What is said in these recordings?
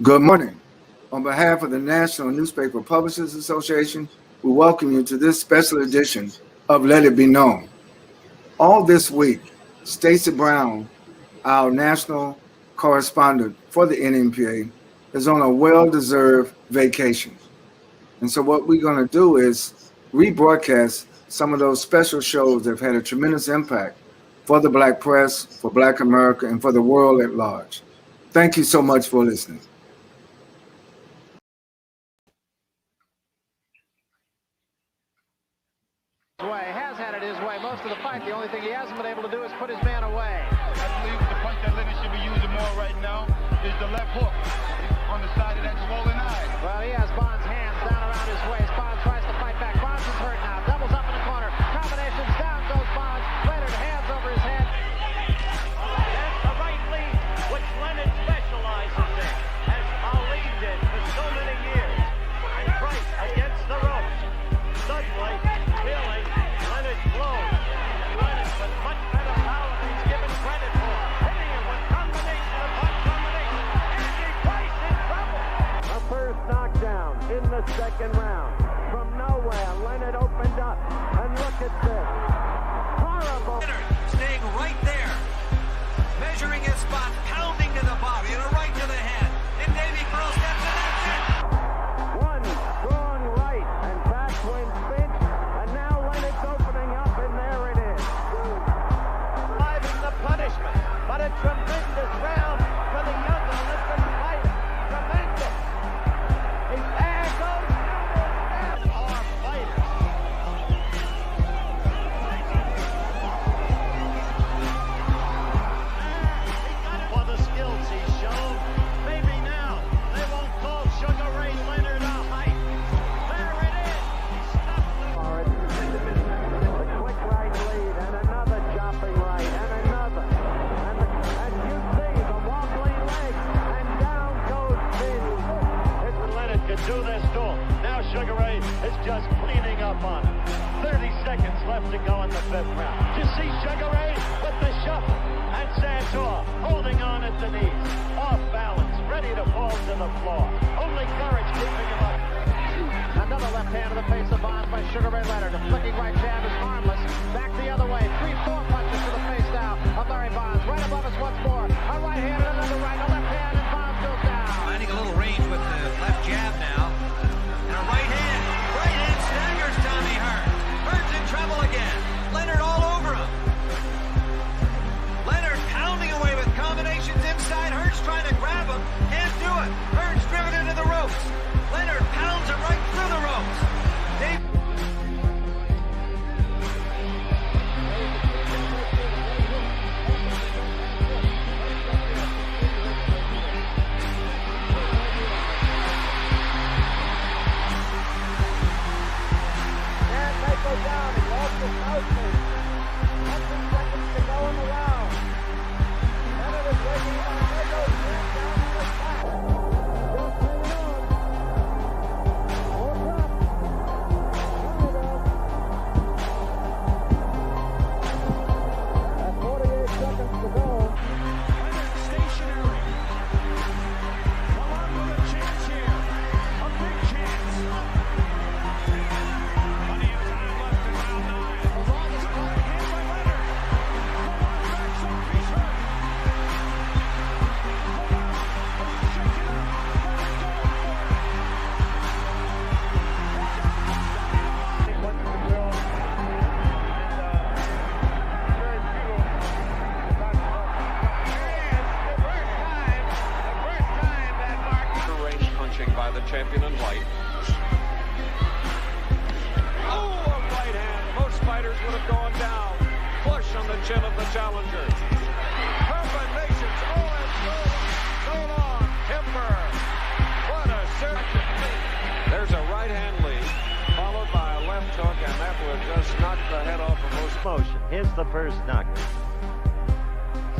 Good morning. On behalf of the National Newspaper Publishers Association, we welcome you to this special edition of Let It Be Known. All this week, Stacy Brown, our national correspondent for the NNPA, is on a well-deserved vacation. And so what we're going to do is rebroadcast some of those special shows that have had a tremendous impact for the Black press, for Black America, and for the world at large. Thank you so much for listening. Has had it his way most of the fight. The only thing he hasn't been able to do is put his man away. I believe the punch that Leonard should be using more right now is the left hook on the side of that swollen eye. Well, he has Bond's hands down around his waist. Bond tries to fight back. Bonds is hurt now. Doubles up in the corner. Combinations down goes Bonds. Leonard hands over his head. That's the right lead, which Leonard specializes in, as Ali did for so many years. And Price against the ropes. Suddenly, feeling Leonard blows. Leonard with much better power than he's given credit for. Hitting him with combination upon combination. Andy Price in trouble. A first knockdown in the second round. From nowhere, Leonard opened up. And look at this. Horrible. Leonard staying right there. Measuring his spot, pounding to the body, and a right to the head. And Davey Pearl steps in, that's it. One strong right and backwind pinch. And now Leonard's opening up, and there it is. Surviving the punishment, but a tremendous round for the young Olympic fighter. Tremendous. There goes our fighter. For the skills he's shown, maybe now they won't call Sugar Ray Leonard a height. There it is. He stopped A quick right lead and another chopping right and another. And you see the wobbling leg and down goes Vince. Leonard could do this to him. Now Sugar Ray is just cleaning up on him. 30 seconds left to go in the fifth round. You see Sugar Ray with the shuffle. And Santor holding on at the knees. Off balance, ready to fall to the floor. Only courage keeping him up. Another left hand to the face of Bonds by Sugar Ray Leonard. A flicking right jab is harmless. Back the other way. 3-4 punches to the face now of Larry Bonds. Right above us once more. A right hand and another right. A left hand and Bonds goes down. Finding a little range with the left jab now. And a right hand. Right hand staggers Tommy Hearns. Hearns in trouble again. Leonard all over him. Leonard pounding away with combinations inside. Hearns trying to grab him. Can't do it. Hearns driven into the ropes. Leonard pounds him right through the ropes. And they go down. He lost the southpace. 100 seconds to go in the round. Leonard is waiting on a down on the back. Just hang on. Hold up. At 48 seconds to go. Leonard stationary. Come on with a chance here. A big chance. Plenty of time left in round 9. The ball is caught again by Leonard. Come on back, so he's hurt. Come on. Shake it up. Leonard going for it. He wants to throw. Range punching by the champion in white. Oh, a right hand. Most fighters would have gone down. Flush on the chin of the challenger. Combinations. Oh, and so long. Timber. What a surgeon. There's a right hand lead, followed by a left hook, and that would just knock the head off of most. Motion. Here's the first knockdown.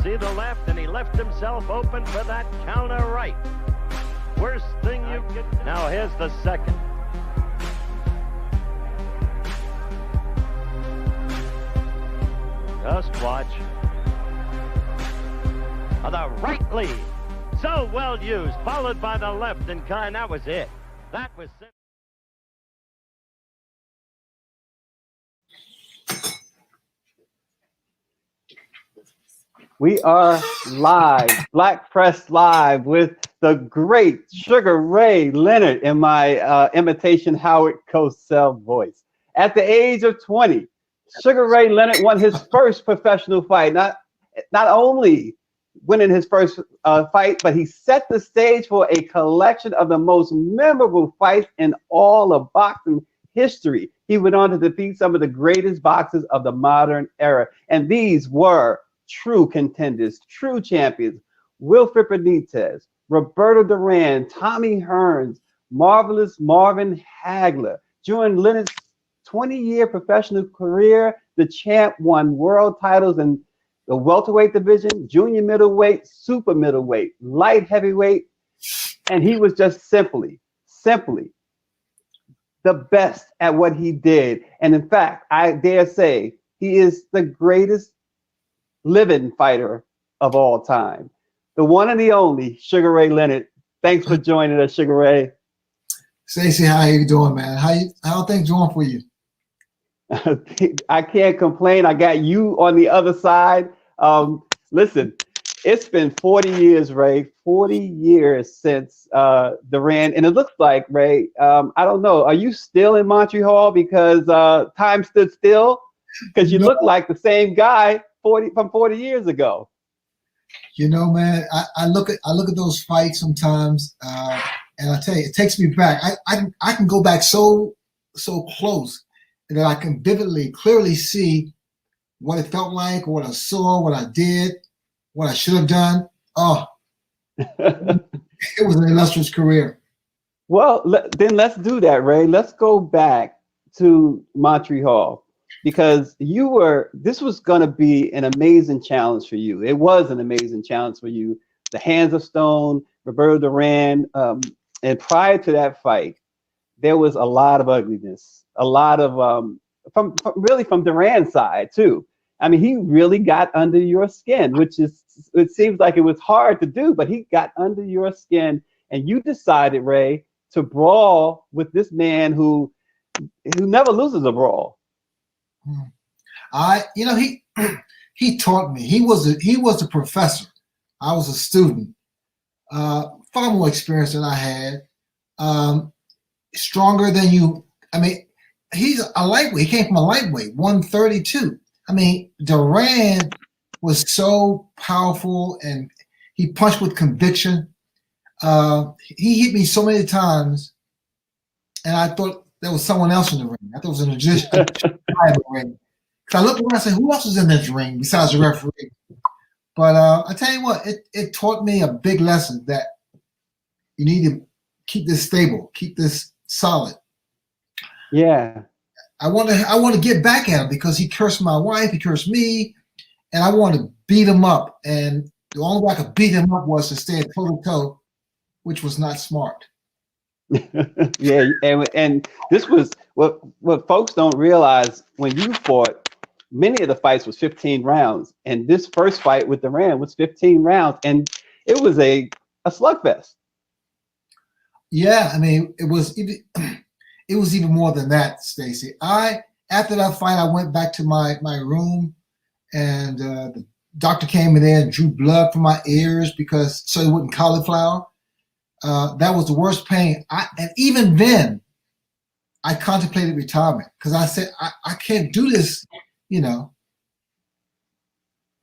See the left, and he left himself open for that counter right. Worst thing you could. Now here's the second. Just watch. The right lead. So well used, followed by the left, and that was it. That was it. We are live, Black Press Live, with the great Sugar Ray Leonard in my imitation Howard Cosell voice. At the age of 20, Sugar Ray Leonard won his first professional fight. Not only winning his first fight, but he set the stage for a collection of the most memorable fights in all of boxing history. He went on to defeat some of the greatest boxers of the modern era, and these were true contenders, true champions: Wilfred Benitez, Roberto Durán, Tommy Hearns, marvelous Marvin Hagler. During Leonard's 20-year professional career, the champ won world titles in the welterweight division, junior middleweight, super middleweight, light heavyweight, and he was just simply the best at what he did. And in fact, I dare say he is the greatest living fighter of all time, the one and the only Sugar Ray Leonard. Thanks for joining us, Sugar Ray. Stacy, how you doing, man? How are things going for you? I can't complain. I got you on the other side. Listen, it's been 40 years, Ray. 40 years since Duran, and it looks like, Ray, I don't know, are you still in Montreal because time stood still? Because you look like the same guy from 40 years ago. You know, man, I look at those fights sometimes, and I tell you, it takes me back. I can go back so close that I can vividly, clearly see what it felt like, what I saw, what I did, what I should have done. Oh, it was an illustrious career. Well, then let's do that, Ray. Let's go back to Montreal, because this was going to be an amazing challenge for you. It was an amazing challenge for you. The Hands of Stone, Roberto Durán, and prior to that fight, there was a lot of ugliness, a lot of from Duran's side too. I mean, he really got under your skin, it seems like it was hard to do, but he got under your skin, and you decided, Ray, to brawl with this man who never loses a brawl. He taught me. He was a professor. I was a student. Far more experience than I had. Stronger than you. I mean, he's a lightweight. He came from a lightweight, 132. I mean, Duran was so powerful, and he punched with conviction. He hit me so many times, and I thought there was someone else in the ring. I thought it was an magician in the ring. So I looked around and said, who else is in this ring besides the referee? But I tell you what, it taught me a big lesson that you need to keep this stable, keep this solid. Yeah. I want to get back at him because he cursed my wife, he cursed me, and I want to beat him up. And the only way I could beat him up was to stay toe to toe, which was not smart. Yeah, and this was what folks don't realize. When you fought, many of the fights was 15 rounds, and this first fight with Duran was 15 rounds, and it was a slugfest. Yeah, I mean, it was even more than that, Stacy. After that fight, I went back to my room, and the doctor came in there and drew blood from my ears so it wouldn't cauliflower. That was the worst pain. And even then, I contemplated retirement because I said, I can't do this,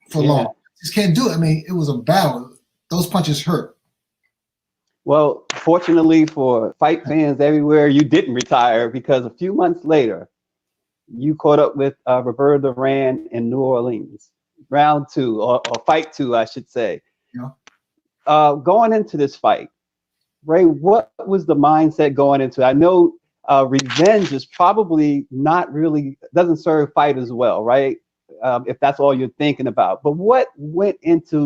for long. Just can't do it. I mean, it was a battle. Those punches hurt. Well, fortunately for fight fans everywhere, you didn't retire, because a few months later, you caught up with Roberto Durán in New Orleans, round 2, or fight 2, I should say. Yeah. Going into this fight, Ray, what was the mindset going into it? I know revenge is probably doesn't serve fighters well, right? If that's all you're thinking about. But what went into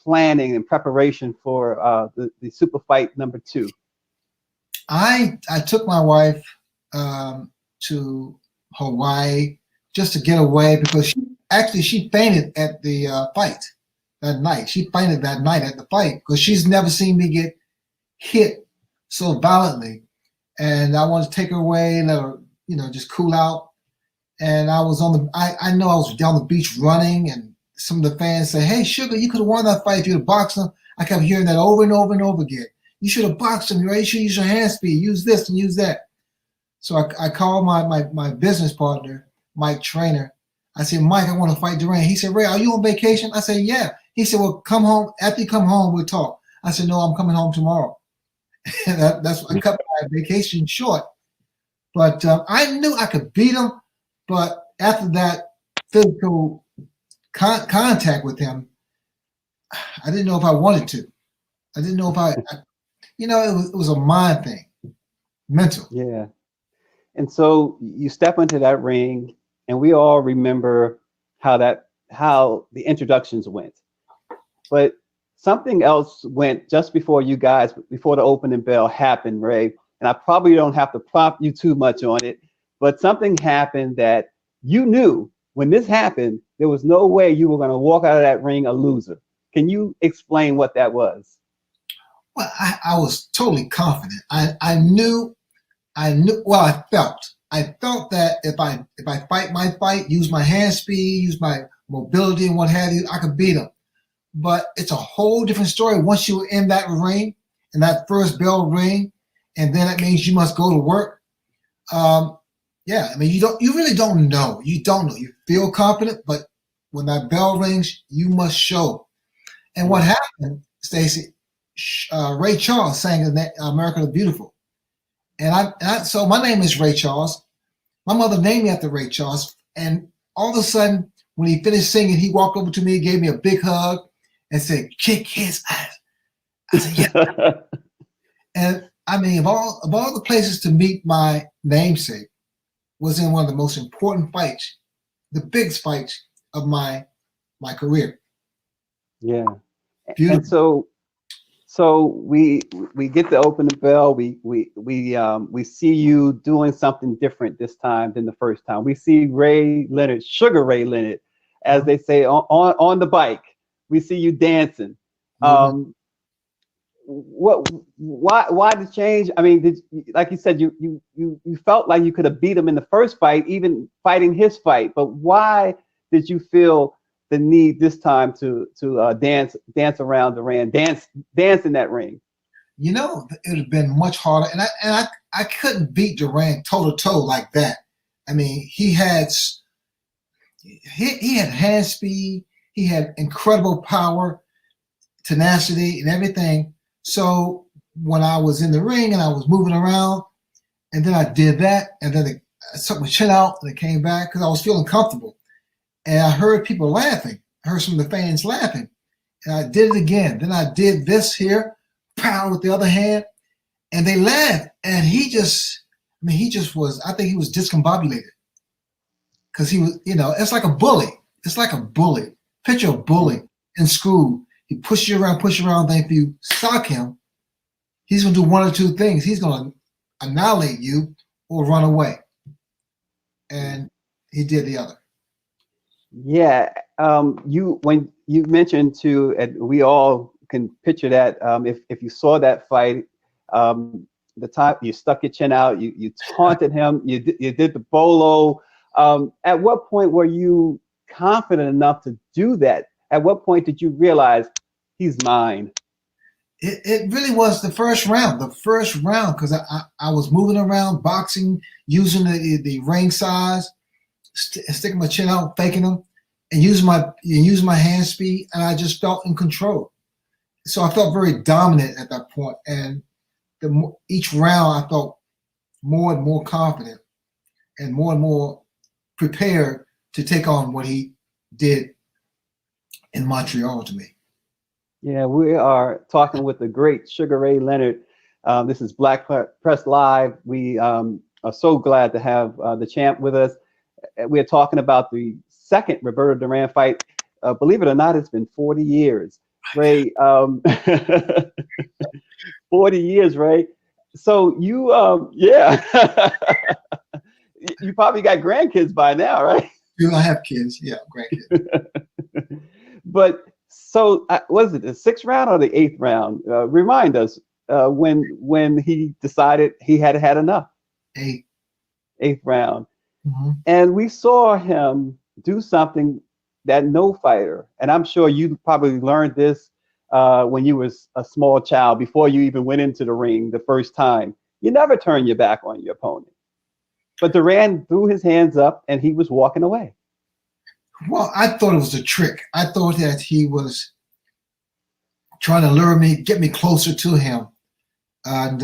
planning and preparation for the super fight number 2? I took my wife to Hawaii just to get away, because she fainted at the fight. that night. She fainted that night at the fight because she's never seen me get hit so violently. And I wanted to take her away and let her, just cool out. And I was I know I was down the beach running, and some of the fans say, "Hey, Sugar, you could have won that fight if you had boxed him." I kept hearing that over and over and over again. You should have boxed him, right? You should use your hand speed, use this and use that. So I called my business partner, Mike Trainer. I said, "Mike, I want to fight Duran." He said, "Ray, are you on vacation?" I said, "Yeah." He said, "Well, come home. After you come home, we'll talk." I said, "No, I'm coming home tomorrow." That's I cut my vacation short. But I knew I could beat him. But after that physical contact with him, I didn't know if I wanted to. I didn't know if it was a mind thing, mental. Yeah. And so you step into that ring, and we all remember how the introductions went. But something else went just before the opening bell happened, Ray. And I probably don't have to prompt you too much on it, but something happened that you knew when this happened, there was no way you were going to walk out of that ring a loser. Can you explain what that was? Well, I was totally confident. I knew. Well, I felt that if I fight my fight, use my hand speed, use my mobility and what have you, I could beat him. But it's a whole different story once you're in that ring, in that first bell ring, and then it means you must go to work. Yeah, I mean, you really don't know. You don't know. You feel confident, but when that bell rings, you must show. And what happened, Stacy? Ray Charles sang "America the Beautiful," and so my name is Ray Charles. My mother named me after Ray Charles, and all of a sudden, when he finished singing, he walked over to me, gave me a big hug, and said, "Kick his ass." I said, "Yeah." And I mean, of all the places to meet my namesake, was in one of the most important fights, the biggest fights of my career. Yeah. Beautiful. And so we get to open the bell. We see you doing something different this time than the first time. We see Ray Leonard, Sugar Ray Leonard, as they say, on the bike. We see you dancing. Why the change? I mean, like you said, you felt like you could have beat him in the first fight, even fighting his fight. But why did you feel the need this time to dance around Duran, dance in that ring? It would have been much harder, and I couldn't beat Duran toe to toe like that. I mean, he had hand speed, he had incredible power, tenacity, and everything. So when I was in the ring and I was moving around, and then I did that, and then I took my chin out and it came back because I was feeling comfortable. And I heard people laughing. I heard some of the fans laughing. And I did it again. Then I did this here, pound with the other hand, and they laughed. And he just was, I think he was discombobulated. Because he was, it's like a bully. It's like a bully. Picture a bully in school. He pushes you around, then if you sock him, he's going to do one or two things. He's going to annihilate you or run away. And he did the other. Yeah, when you mentioned too, and we all can picture that. If you saw that fight, the time you stuck your chin out, you taunted him, you did the bolo. At what point were you confident enough to do that? At what point did you realize he's mine? It really was the first round. Because I was moving around, boxing, using the ring size, sticking my chin out, faking them, and using my hand speed, and I just felt in control. So I felt very dominant at that point, and each round I felt more and more confident and more prepared to take on what he did in Montreal to me. Yeah, we are talking with the great Sugar Ray Leonard. This is Black Press Live. We are so glad to have the champ with us. We are talking about the second Roberto Durán fight. Believe it or not, it's been 40 years. Ray, 40 years, Ray. So you, you probably got grandkids by now, right? I have kids, yeah, grandkids. But So was it the 6th round or the 8th round? Remind us when he decided he had had enough. 8th round. Mm-hmm. And we saw him do something that no fighter, and I'm sure you probably learned this when you was a small child before you even went into the ring the first time. You never turn your back on your opponent. But Duran threw his hands up and he was walking away. Well, I thought it was a trick. I thought that he was trying to lure me, get me closer to him. And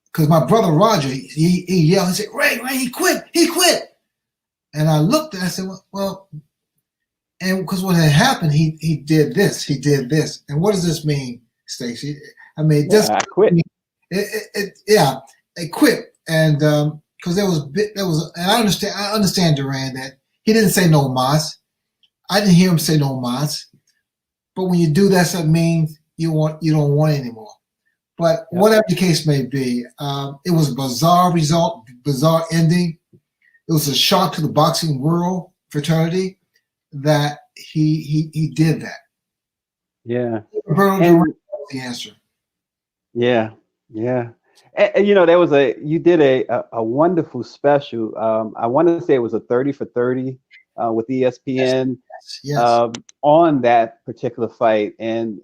because my brother Roger, he yelled, he said, Ray, he quit. And I looked and I said, well, and because what had happened, he did this. And what does this mean, Stacy? I mean, this I quit. It quit. And because there was, and I understand Duran that he didn't say no mas. I didn't hear him say no mas. But when you do that means you don't want it anymore. But whatever the case may be, it was a bizarre result, bizarre ending. It was a shock to the boxing world, fraternity, that he did that. Yeah. Roberto Durán was the answer. Yeah. And you know, you did a wonderful special. I want to say it was a 30 for 30 with ESPN. Yes. On that particular fight, and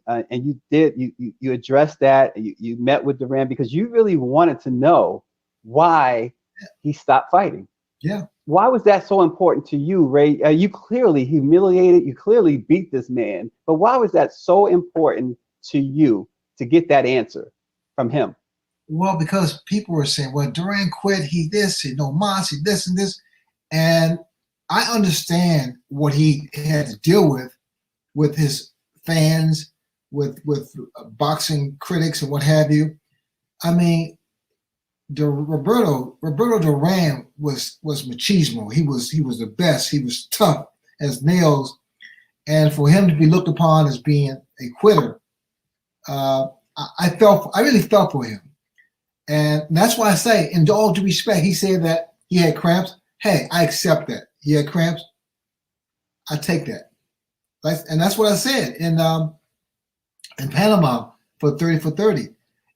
you addressed that. You met with Duran because you really wanted to know why he stopped fighting. Yeah. Why was that so important to you, Ray? You clearly humiliated. You clearly beat this man, but why was that so important to you to get that answer from him? Well, because people were saying, "Well, Duran quit. He this, he no mas, he this and this," and I understand what he had to deal with his fans, with boxing critics and what have you. I mean, Roberto Durán was machismo. He was the best. He was tough as nails, and for him to be looked upon as being a quitter, I really felt for him, and that's why I say, in all due respect, he said that he had cramps. Hey, I accept that. He had cramps. I take that. And that's what I said in Panama for 30 for 30.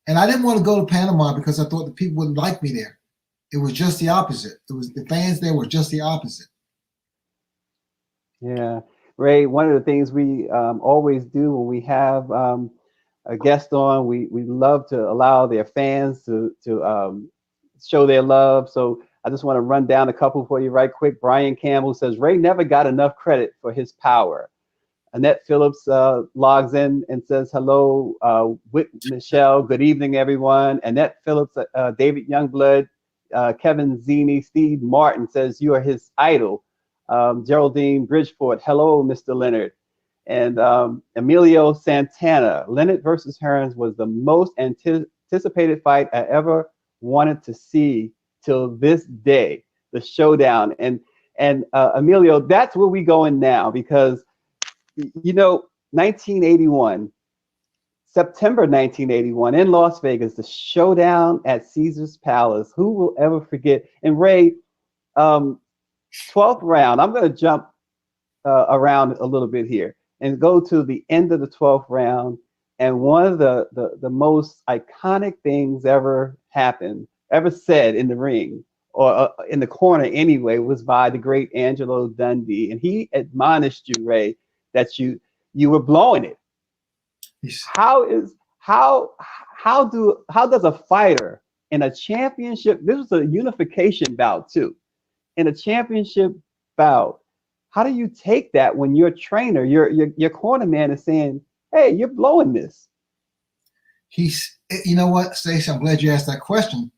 And I didn't want to go to Panama because I thought the people wouldn't like me there. It was just the opposite. It was the fans there were just the opposite. Yeah, Ray, one of the things we always do when we have a guest on, we love to allow their fans to show their love. So I just want to run down a couple for you right quick. Brian Campbell says, Ray never got enough credit for his power. Annette Phillips logs in and says, hello, with Michelle. Good evening, everyone. Annette Phillips, David Youngblood, Kevin Zini, Steve Martin says, you are his idol. Geraldine Bridgeport, hello, Mr. Leonard. And Emilio Santana, Leonard versus Hearns was the most anticipated fight I ever wanted to see till this day, the showdown. And Emilio, that's where we going now, because, you know, 1981, September 1981 in Las Vegas, the showdown at Caesar's Palace. Who will ever forget? And Ray, 12th round, I'm going to jump around a little bit here and go to the end of the 12th round. And one of the most iconic things ever said in the ring, or in the corner anyway, was by the great Angelo Dundee. And he admonished you, Ray, that you were blowing it. How does a fighter in a championship, this was a unification bout too, in a championship bout, how do you take that when your trainer, your corner man is saying, hey, you're blowing this? You know what, Stacey, I'm glad you asked that question.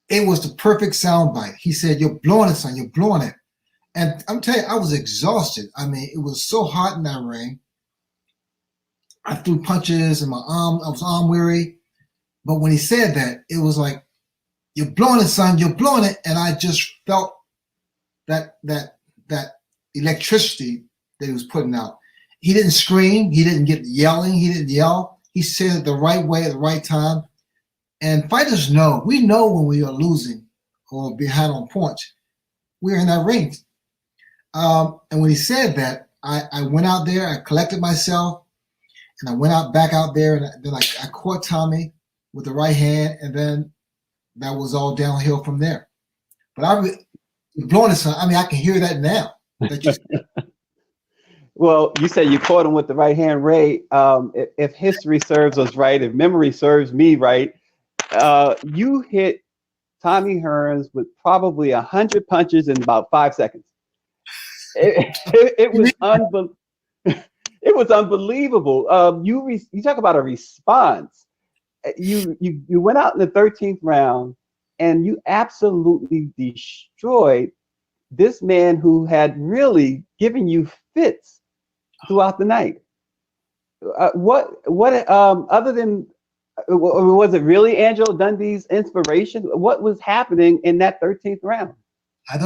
It was the perfect soundbite. He said, you're blowing it, son, you're blowing it. And I'm telling you, I was exhausted. I mean, it was so hot in that ring. I threw punches and I was arm weary. But when he said that, it was like, you're blowing it, son, you're blowing it. And I just felt that electricity that he was putting out. He didn't scream. He didn't get yelling. He didn't yell. He said it the right way at the right time. And fighters know. We know when we are losing or behind on points. We're in that ring. And when he said that, I went out there, I collected myself, and I went back out there, and then I caught Tommy with the right hand, and then that was all downhill from there. But you're blowing this. I mean, I can hear that now. That you Well, you said you caught him with the right hand, Ray. If history serves us right, if memory serves me right, you hit Tommy Hearns with probably 100 punches in about 5 seconds. It was it was unbelievable. You talk about a response. You went out in the 13th round and you absolutely destroyed this man who had really given you fits throughout the night. What other than, was it really Angelo Dundee's inspiration? What was happening in that 13th round? I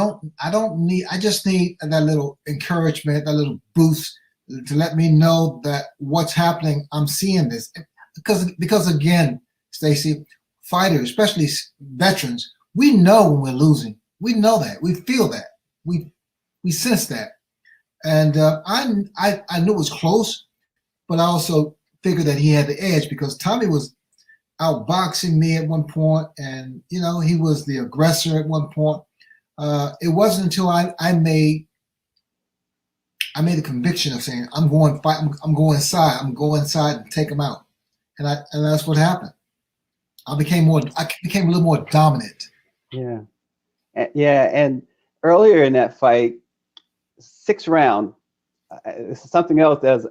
just need that little encouragement, that little boost to let me know that what's happening, I'm seeing this. Because again, Stacy, fighters, especially veterans, we know when we're losing. We know that. We feel that. We sense that. And I knew it was close, but I also figured that he had the edge because Tommy was outboxing me at one point, and he was the aggressor at one point. It wasn't until I made a conviction of saying I'm going to fight. I'm going inside. I'm going inside and take him out, and that's what happened. I became a little more dominant. Yeah, and earlier in that fight, 6th round, something else as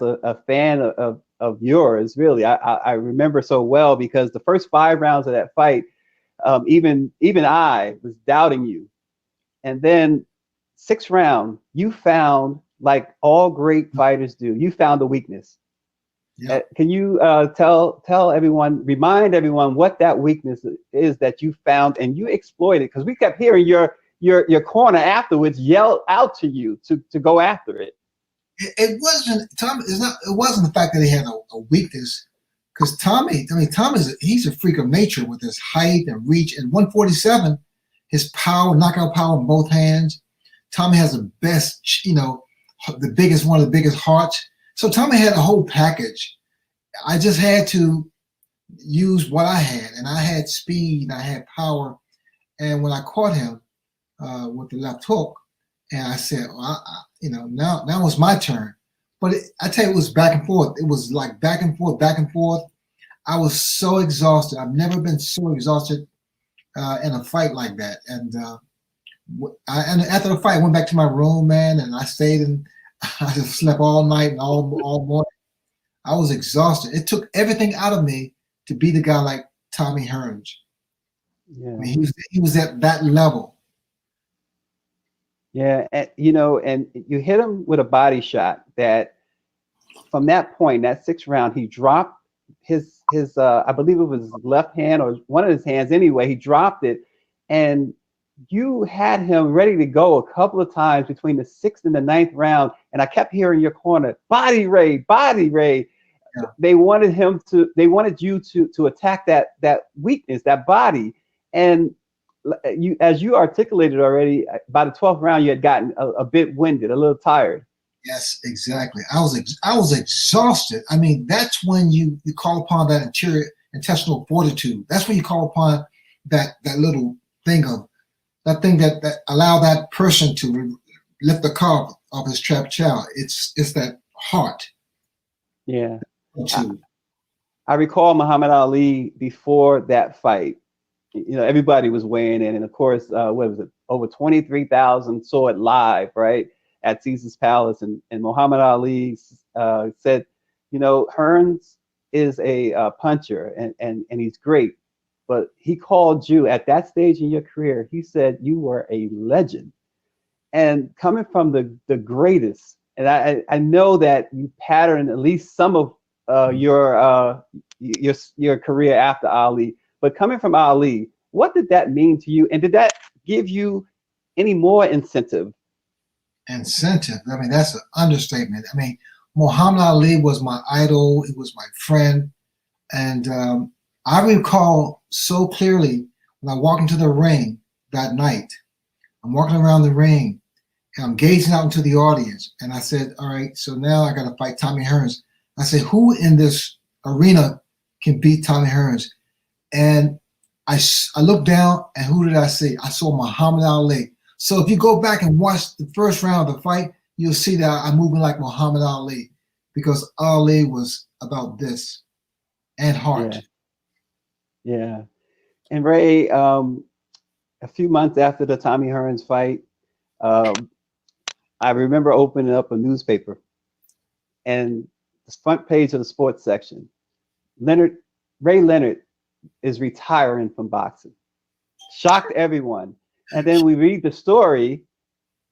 a fan of yours, really, I remember so well because the first 5 rounds of that fight, even I was doubting you, and then 6th round, you found, like all great fighters do, you found a weakness. Yeah. Can you tell everyone, remind everyone what that weakness is that you found and you exploited? Because we kept hearing your corner afterwards yell out to you to go after it. It wasn't Tommy. It wasn't the fact that he had a weakness, because Tommy. I mean, he's a freak of nature with his height and reach. And 147, his power, knockout power in both hands. Tommy has the best, one of the biggest hearts. So Tommy had a whole package. I just had to use what I had, and I had speed, and I had power. And when I caught him with the left hook, and I said, well, now it's my turn. But I tell you, it was back and forth. It was like back and forth, back and forth. I was so exhausted. I've never been so exhausted in a fight like that. And and after the fight, I went back to my room, man, and I stayed and I just slept all night and all morning. I was exhausted. It took everything out of me to beat a guy like Tommy Hearns. Yeah. I mean, he was at that level. Yeah, and you hit him with a body shot that, from that point, that 6th round, he dropped his I believe it was his left hand or one of his hands anyway. He dropped it, and you had him ready to go a couple of times between the 6th and the 9th round, and I kept hearing your corner, body Ray, body Ray. Yeah. They wanted you to attack that weakness, that body, and you, as you articulated already, by the 12th round, you had gotten a bit winded, a little tired. Yes, exactly. I was exhausted. I mean, that's when you call upon that interior intestinal fortitude. That's when you call upon that little thing that allow that person to lift the car of his trapped child. It's that heart. Yeah. I recall Muhammad Ali before that fight. Everybody was weighing in, and of course, what was it? Over 23,000 saw it live, right, at Caesar's Palace, and Muhammad Ali said, Hearns is a puncher, and he's great, but he called you at that stage in your career. He said you were a legend, and coming from the greatest, and I know that you patterned at least some of your career after Ali. But coming from Ali, what did that mean to you? And did that give you any more incentive? Incentive? I mean, that's an understatement. I mean, Muhammad Ali was my idol. He was my friend. And I recall so clearly when I walked into the ring that night. I'm walking around the ring, and I'm gazing out into the audience. And I said, all right, so now I got to fight Tommy Hearns. I said, who in this arena can beat Tommy Hearns? And I looked down, and who did I see? I saw Muhammad Ali. So if you go back and watch the first round of the fight, you'll see that I'm moving like Muhammad Ali, because Ali was about this and heart. Yeah. And Ray, a few months after the Tommy Hearns fight, I remember opening up a newspaper, and the front page of the sports section, Ray Leonard is retiring from boxing. Shocked everyone. And then we read the story,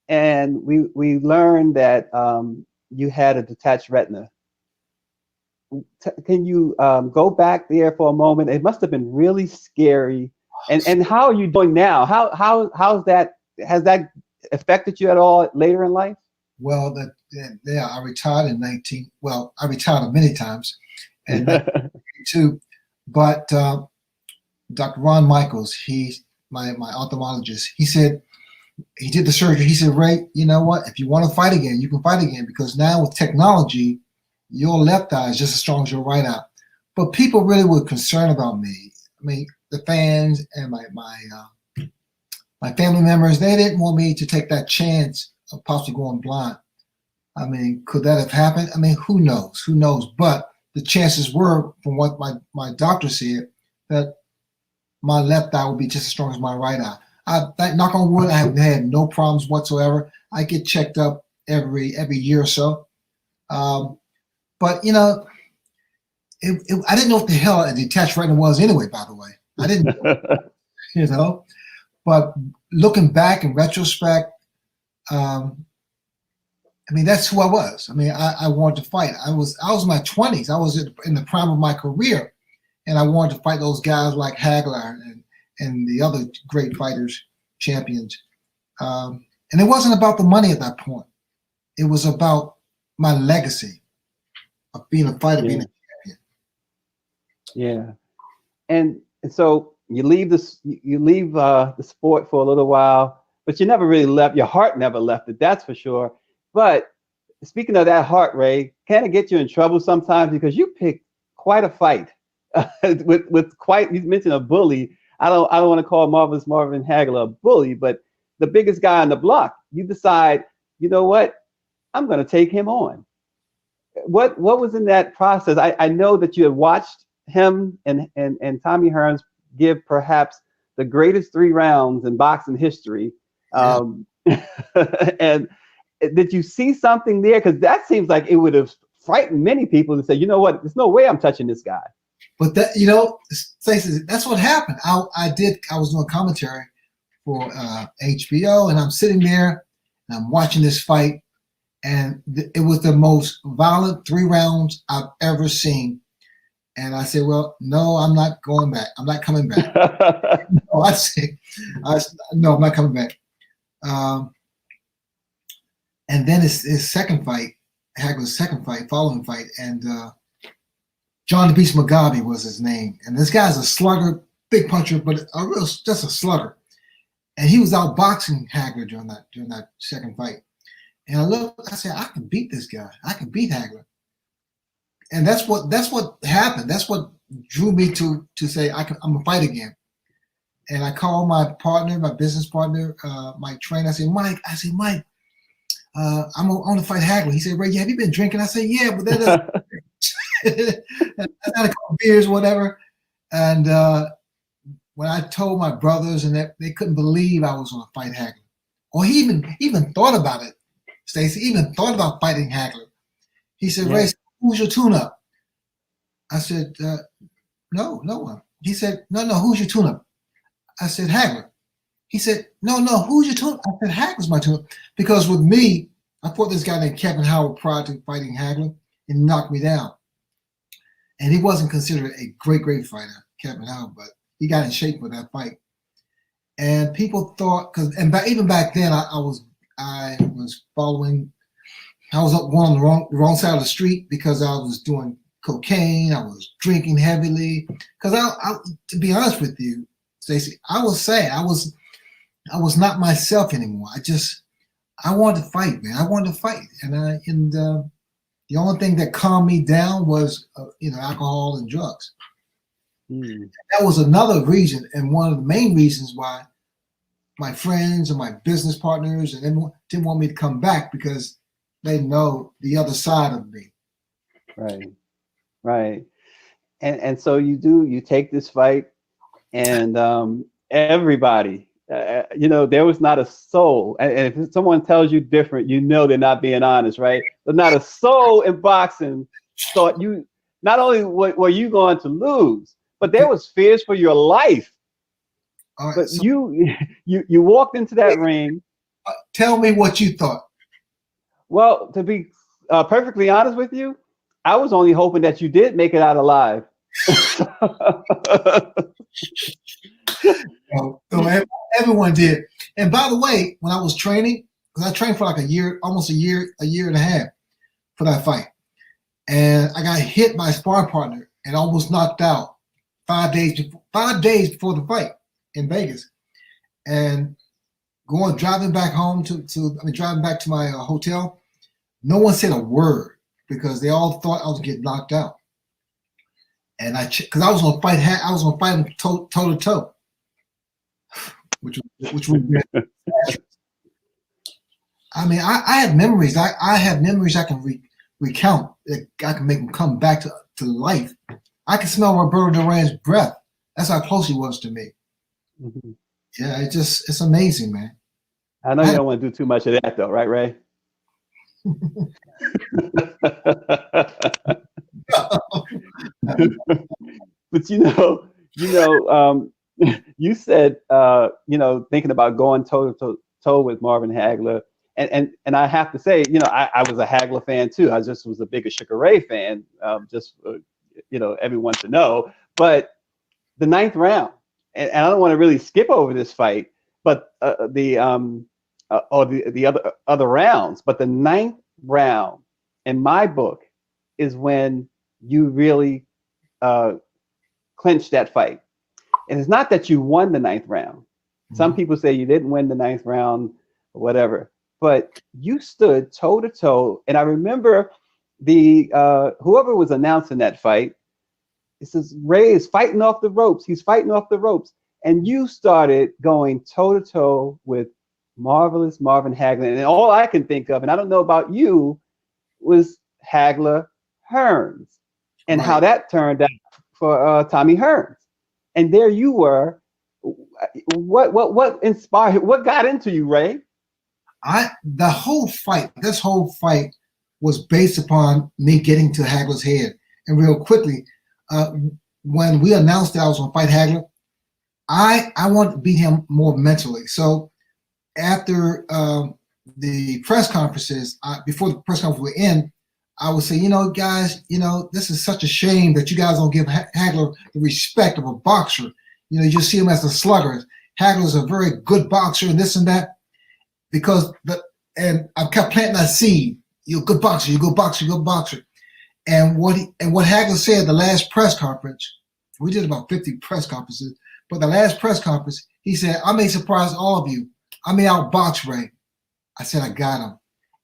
and we learned that you had a detached retina. Can you go back there for a moment? It must have been really scary. And how are you doing now? How's that? Has that affected you at all later in life? Well, I retired in I retired many times, and 1982. But Dr. Ron Michaels, he's my ophthalmologist. He said, he did the surgery. He said, Ray, you know what? If you want to fight again, you can fight again, because now with technology, your left eye is just as strong as your right eye. But people really were concerned about me. I mean, the fans and my family members, they didn't want me to take that chance of possibly going blind. I mean, could that have happened? I mean, who knows? Who knows? But the chances were, from what my doctor said, that my left eye would be just as strong as my right eye. Knock on wood, I have had no problems whatsoever. I get checked up every year or so. But, you know, I didn't know what the hell a detached retina was anyway, by the way. I didn't know, you know. But looking back in retrospect, I mean, that's who I was. I mean, I wanted to fight. I was in my 20s. I was in the prime of my career, and I wanted to fight those guys like Hagler and the other great fighters, champions. And it wasn't about the money at that point. It was about my legacy of being a fighter, being a champion. Yeah. And so you leave the sport for a little while, but you never really left. Your heart never left it, that's for sure. But speaking of that heart, Ray, can it get you in trouble sometimes? Because you picked quite a fight with quite. You mentioned a bully. I don't want to call Marvin Hagler a bully, but the biggest guy on the block. You decide, you know what? I'm going to take him on. What was in that process? I know that you had watched him and Tommy Hearns give perhaps the greatest 3 rounds in boxing history. And did you see something there? Because that seems like it would have frightened many people to say, you know what, there's no way I'm touching this guy. But that, you know, Stacy, that's what happened. I was doing commentary for HBO, and I'm sitting there and I'm watching this fight, and it was the most violent 3 rounds I've ever seen. And I said, well, no, I'm not going back. I'm not coming back. No, no, I'm not coming back. And then his second fight, Hagler's second fight, following fight, and John the Beast Mugabe was his name. And this guy's a slugger, big puncher, but just a slugger. And he was outboxing Hagler during that second fight. And I said, I can beat this guy. I can beat Hagler. And that's what happened. That's what drew me to say I'm gonna fight again. And I called my partner, my business partner, Mike Train. I said, Mike, I'm on to fight Hagler. He said, Ray, have you been drinking? I said, yeah, but that doesn't. I had a couple beers, whatever. And when I told my brothers, and that they couldn't believe I was going to fight Hagler, or he even thought about it. Stacy even thought about fighting Hagler. He said, Ray, who's your tune-up? I said, no one. He said, no, who's your tune-up? I said, Hagler. He said, no, who's your tune-up? I said, Hagler's my tune-up. Because with me, I fought this guy named Kevin Howard prior to fighting Hagler, and he knocked me down. And he wasn't considered a great fighter, Kevin Howard, but he got in shape for that fight. And people thought, even back then, I was going on the wrong side of the street, because I was doing cocaine, I was drinking heavily. Because to be honest with you, Stacy, I will say I was not myself anymore. I wanted to fight, man. I wanted to fight, and the only thing that calmed me down was alcohol and drugs. That was another reason, and one of the main reasons why my friends and my business partners and everyone didn't want me to come back, because they know the other side of me. Right. And so you take this fight, and everybody, there was not a soul. And if someone tells you different, they're not being honest, right? But not a soul in boxing thought you, not only were you going to lose, but there was fears for your life. All right, but so, you walked into that ring. Tell me what you thought. Well, to be perfectly honest with you, I was only hoping that you did make it out alive. So everyone did. And by the way, when I was training, because I trained for like a year, almost a year and a half for that fight, and I got hit by a sparring partner and almost knocked out 5 days before the fight in Vegas, and driving back home driving back to my hotel. No one said a word because they all thought I was getting knocked out. And because I was gonna fight him toe to toe, which would be. I mean, I have memories. I have memories I can recount. I can make them come back to life. I can smell Roberto Duran's breath. That's how close he was to me. Mm-hmm. Yeah, it's amazing, man. I know you don't want to do too much of that, though, right, Ray? But you said thinking about going toe to toe with Marvin Hagler, and I have to say, I was a Hagler fan too. I just was a bigger Sugar Ray fan, just everyone to know. But the 9th round, and I don't want to really skip over this fight, but the other rounds, but the 9th round in my book is when you really clinched that fight. And it's not that you won the 9th round. Some people say you didn't win the 9th round or whatever, but you stood toe to toe. And I remember whoever was announcing that fight, it says Ray is fighting off the ropes. He's fighting off the ropes. And you started going toe to toe with marvelous Marvin Hagler. And all I can think of, and I don't know about you, was Hagler Hearns and how that turned out for Tommy Hearns. And there you were. What inspired? What got into you, Ray? This whole fight was based upon me getting to Hagler's head. And real quickly, when we announced that I was going to fight Hagler, I wanted to beat him more mentally. So after the press conferences, before the press conference would end, I would say, guys, this is such a shame that you guys don't give Hagler the respect of a boxer. You just see him as a slugger. Hagler's a very good boxer and this and that. And I kept planting that seed. You're a good boxer, you're a good boxer, you're a good boxer. And what Hagler said the last press conference, we did about 50 press conferences, but the last press conference, he said, I may surprise all of you. I may outbox Ray. I said, I got him.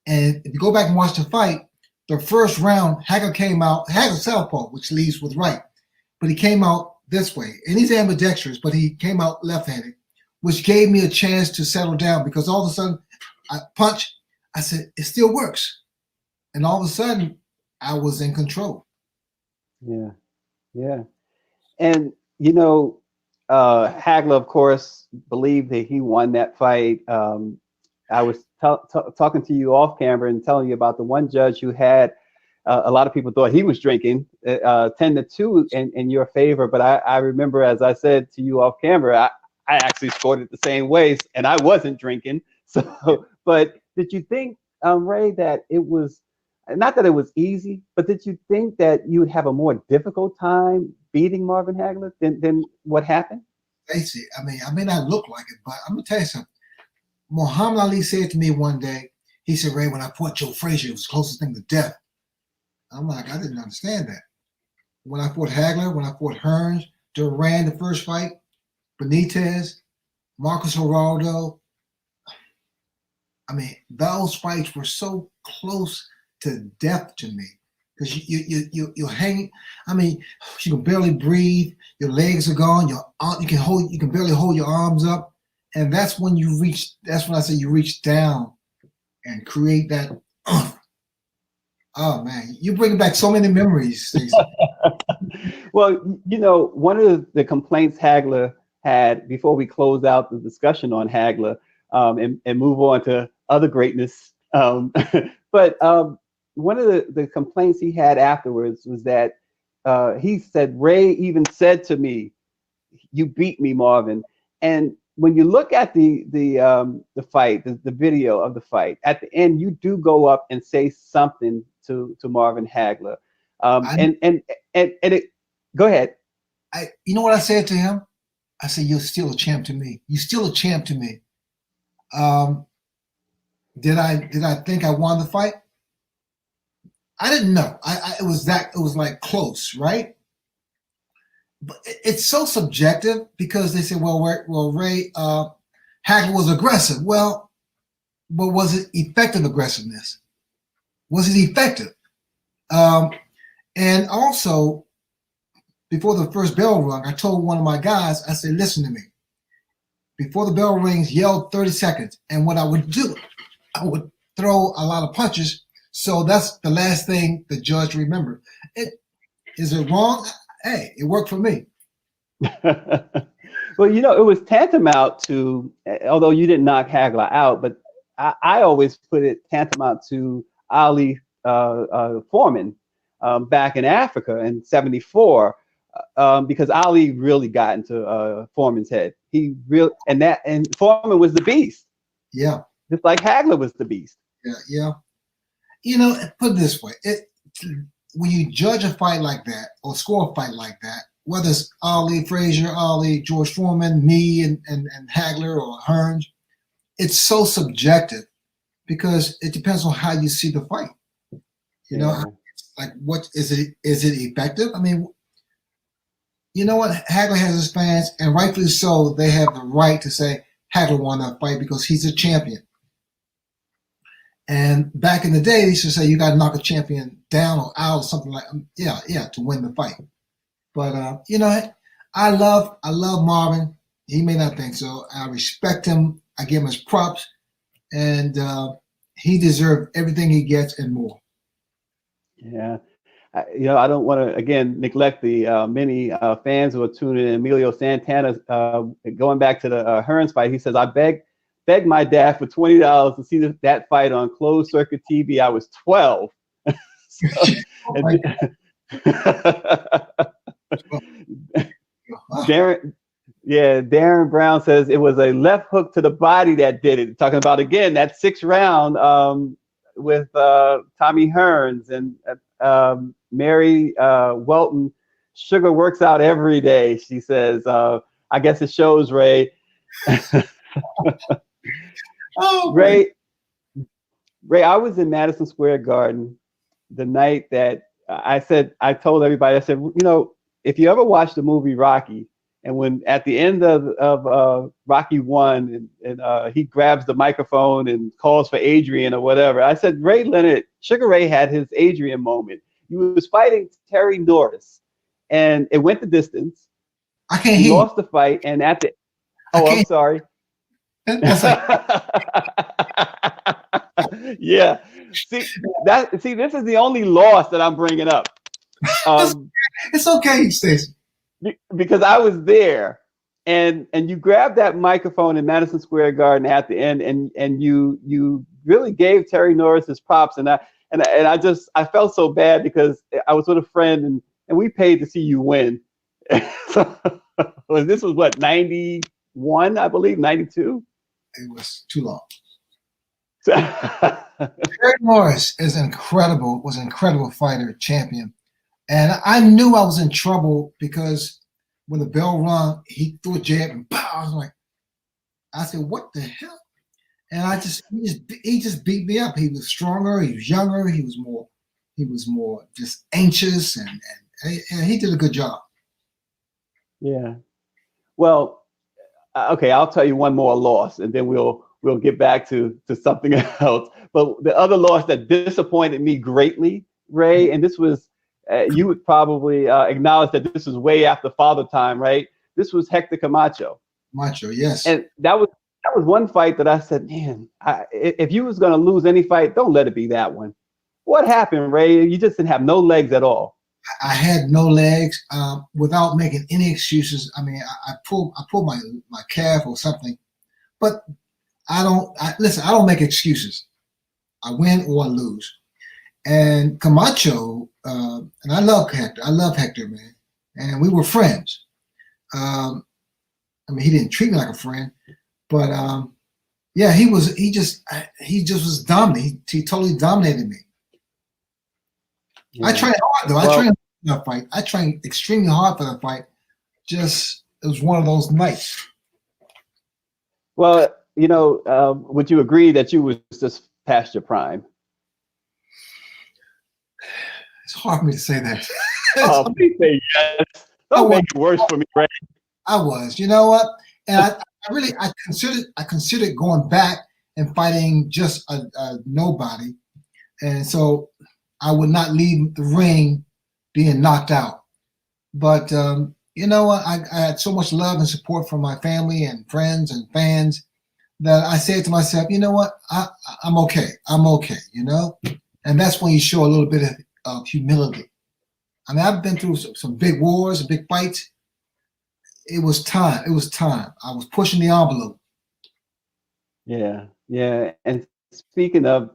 And if you go back and watch the fight, the first round, Hagler came out, Hagler southpaw, which leads with right, but he came out this way. And he's ambidextrous, but he came out left-handed, which gave me a chance to settle down because all of a sudden, I punch, I said, it still works. And all of a sudden, I was in control. Yeah. And, Hagler, of course, believed that he won that fight. I was talking to you off camera and telling you about the one judge who had a lot of people thought he was drinking 10-2 in your favor. But I remember, as I said to you off camera, I actually scored it the same way, and I wasn't drinking. So, but did you think, Ray, that it was not that it was easy, but did you think that you would have a more difficult time beating Marvin Hagler than what happened? Stacy, I may not look like it, but I'm gonna tell you something. Muhammad Ali said to me one day, he said, Ray, when I fought Joe Frazier, it was the closest thing to death. I'm like, I didn't understand that. When I fought Hagler, when I fought Hearns, Duran, the first fight, Benitez, Marcos Geraldo, I mean, those fights were so close to death to me because you hang. I mean, you can barely breathe. Your legs are gone. You can barely hold your arms up, and that's when you reach. That's when I say you reach down and create that. Oh man, you bring back so many memories, Stacy. Well, you know, one of the complaints Hagler had before we close out the discussion on Hagler and move on to other greatness. But one of the complaints he had afterwards was that he said, Ray even said to me, "You beat me, Marvin." And when you look at the fight, the video of the fight, at the end, you do go up and say something to Marvin Hagler. And it, go ahead. You know what I said to him? I said, "You're still a champ to me. You're still a champ to me." Did I think I won the fight? I didn't know. It was like close, right? But it's so subjective because they say, well, Ray Hagler was aggressive. Well, but was it effective aggressiveness? Was it effective? And also, before the first bell rung, I told one of my guys, I said, listen to me. Before the bell rings, yell 30 seconds. And what I would do, I would throw a lot of punches. So that's the last thing the judge remembered. Is it wrong? Hey, it worked for me. Well, you know, it was tantamount to, although you didn't knock Hagler out, but I always put it tantamount to Ali Foreman back in Africa in '74, because Ali really got into Foreman's head. He really, and Foreman was the beast. Yeah. Just like Hagler was the beast. Yeah. You know, put it this way: when you judge a fight like that or score a fight like that, whether it's Ali, Frazier, Ali, George Foreman, me, and Hagler or Hearns, it's so subjective because it depends on how you see the fight. You know, like what is it? Is it effective? I mean, you know what? Hagler has his fans, and rightfully so. They have the right to say Hagler won that fight because he's a champion. And back in the day, they used to say you got to knock a champion down or out or something like to win the fight. But you know, I love Marvin. He may not think so. I respect him. I give him his props, and he deserved everything he gets and more. Yeah. You know, I don't want to again neglect the many fans who are tuning in. Emilio Santana, going back to the Hearns fight, he says, "I begged my dad for $20 to see that fight on closed circuit TV. I was 12." Darren Brown says it was a left hook to the body that did it. Talking about again that 6th round with Tommy Hearns and Mary Welton. Sugar works out every day, she says. I guess it shows, Ray. Oh, Ray, I was in Madison Square Garden the night that I told everybody, I said, you know, if you ever watch the movie Rocky, and when at the end of Rocky 1, and he grabs the microphone and calls for Adrian or whatever, I said, Ray Leonard, Sugar Ray had his Adrian moment. He was fighting Terry Norris, and it went the distance. I can't he hear. Lost the fight, and at the I'm sorry. That's like, yeah. See, this is the only loss that I'm bringing up. It's okay, Stacy. Because I was there, and you grabbed that microphone in Madison Square Garden at the end, and you really gave Terry Norris his props, and I felt so bad because I was with a friend and we paid to see you win. So this was what, 91, I believe, 92. It was too long. Terry Norris was an incredible fighter, champion. And I knew I was in trouble because when the bell rung, he threw a jab and pow, I was like, I said, what the hell? And he just beat me up. He was stronger, he was younger, he was more just anxious, and he did a good job. Yeah. Well, okay, I'll tell you one more loss, and then we'll we'll get back to something else. But the other loss that disappointed me greatly, Ray, and this was, you would probably acknowledge that this was way after Father Time, right? This was Hector Camacho. Macho, yes. And that was one fight that I said, man, if you was going to lose any fight, don't let it be that one. What happened, Ray? You just didn't have no legs at all. I had no legs. Without making any excuses. I mean, I pulled my calf or something, but I don't make excuses. I win or I lose. And Camacho, and I love Hector, man, and we were friends. I mean, he didn't treat me like a friend, but yeah, he just was dominant. He totally dominated me. Yeah. I trained hard though. I trained for that fight. I trained extremely hard for that fight. Just it was one of those nights. Well, you know, would you agree that you was just past your prime? It's hard for me to say that. Oh, please say yes. Don't make it worse for me, Ray. I was. You know what? And I considered going back and fighting just a nobody, and so I would not leave the ring being knocked out. But you know what? I had so much love and support from my family and friends and fans that I said to myself, you know what? I'm okay. I'm okay. You know, and that's when you show a little bit of humility. I mean, I've been through some big wars, big fights. It was time. It was time. I was pushing the envelope. Yeah, yeah. And speaking of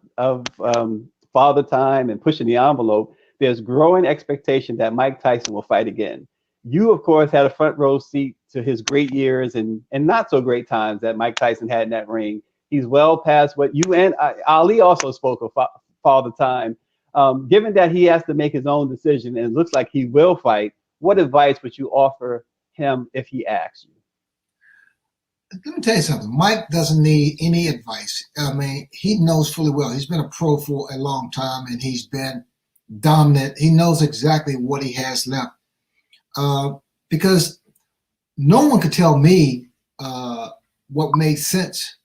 Father Time and pushing the envelope, there's growing expectation that Mike Tyson will fight again. You, of course, had a front row seat to his great years and not so great times that Mike Tyson had in that ring. He's well past what you and Ali also spoke of Father Time. Given that he has to make his own decision and it looks like he will fight, what advice would you offer him if he asks you? Let me tell you something. Mike doesn't need any advice. I mean, he knows fully well. He's been a pro for a long time and he's been dominant. He knows exactly what he has left. Because no one could tell me what made sense.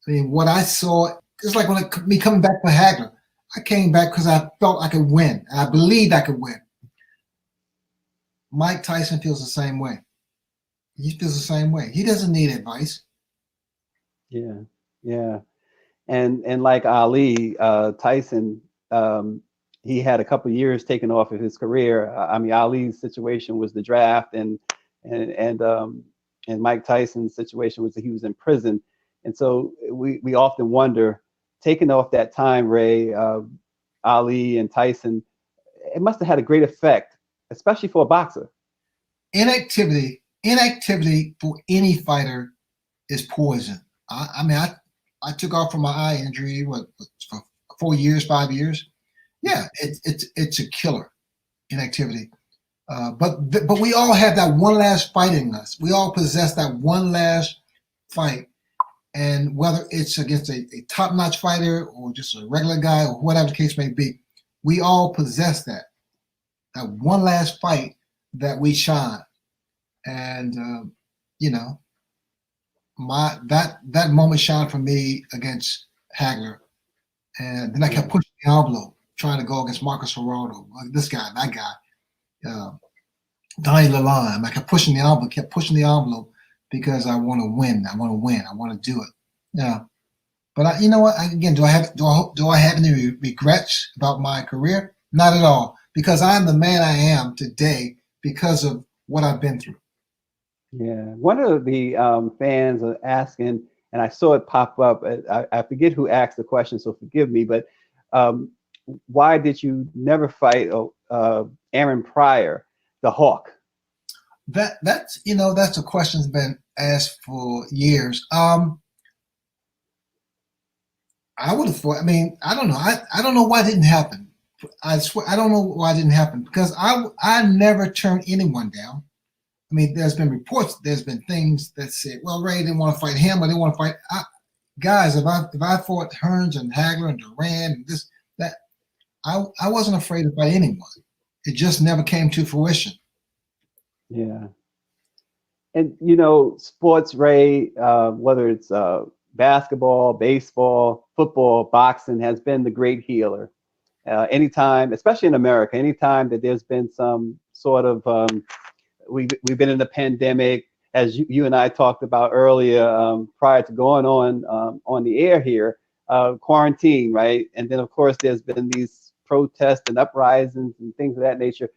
I mean, what I saw, it's like me coming back for Hagler. I came back because I felt I could win. And I believed I could win. Mike Tyson feels the same way. He feels the same way. He doesn't need advice. Yeah, yeah. And like Ali, Tyson, he had a couple of years taken off of his career. I mean, Ali's situation was the draft, and Mike Tyson's situation was that he was in prison. And so we often wonder, taking off that time, Ray, Ali and Tyson, it must have had a great effect, especially for a boxer. Inactivity for any fighter is poison. I mean, I took off from my eye injury, for 4 years, 5 years. Yeah, it's a killer, inactivity. But we all have that one last fight in us. We all possess that one last fight. And whether it's against a top-notch fighter or just a regular guy or whatever the case may be, we all possess that one last fight that we shine. And you know, that moment shined for me against Hagler, and then I kept pushing the envelope, trying to go against Marcus Geraldo, this guy, that guy, Donnie Lalonde. I kept pushing the envelope because I want to win. I want to do it. Yeah. But you know what? Again, do I have any regrets about my career? Not at all, because I am the man I am today because of what I've been through. Yeah, one of the fans are asking, and I saw it pop up. I forget who asked the question, so forgive me. But why did you never fight Aaron Pryor, the Hawk? That's a question that's been asked for years. I would have thought. I mean, I don't know. I don't know why it didn't happen. I swear, I don't know why it didn't happen, because I never turned anyone down. I mean, there's been reports, there's been things that said, well, Ray didn't want to fight him, or they want to fight guys. If I fought Hearns and Hagler and Duran and this, that, I wasn't afraid to fight anyone. It just never came to fruition. Yeah. And, you know, sports, Ray, whether it's basketball, baseball, football, boxing has been the great healer. Anytime, especially in America, anytime that there's been some sort of, we've been in a pandemic, as you and I talked about earlier, prior to going on the air here, quarantine, right? And then of course there's been these protests and uprisings and things of that nature.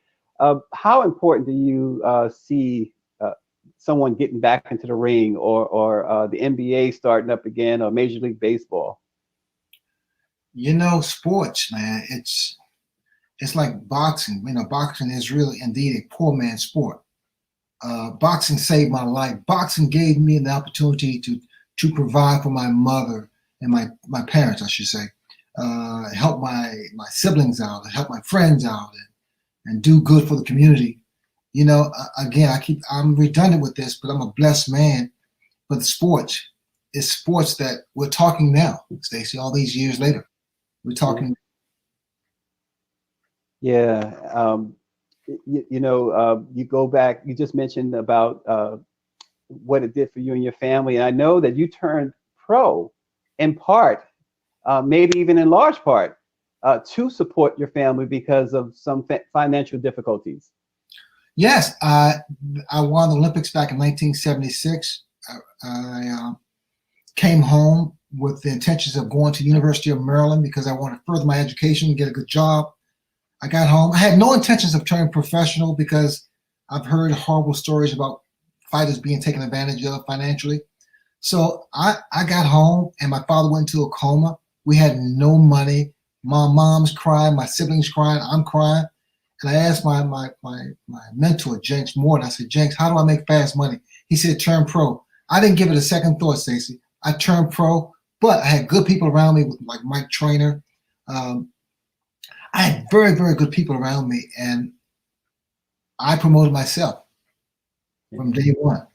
How important do you see someone getting back into the ring, or the NBA starting up again, or Major League Baseball? You know, sports, man, it's like boxing. You know, boxing is really indeed a poor man's sport. Boxing saved my life. Boxing gave me the opportunity to provide for my mother and my parents, I should say, help my siblings out, help my friends out, and do good for the community. You know, again, I'm redundant with this, but I'm a blessed man. But the sports is sports that we're talking now, Stacy, all these years later. We're talking. Yeah. You go back, you just mentioned about what it did for you and your family. And I know that you turned pro in part, maybe even in large part, to support your family because of some financial difficulties. Yes, I won the Olympics back in 1976. I came home with the intentions of going to the University of Maryland because I wanted to further my education and get a good job. I got home. I had no intentions of turning professional because I've heard horrible stories about fighters being taken advantage of financially. So I got home and my father went into a coma. We had no money. My mom's crying, my siblings crying, I'm crying. And I asked my mentor, Jenks Morton, I said, Jenks, how do I make fast money? He said, turn pro. I didn't give it a second thought, Stacy. I turned pro, but I had good people around me, like Mike Trainer. I had very, very good people around me, and I promoted myself from day one.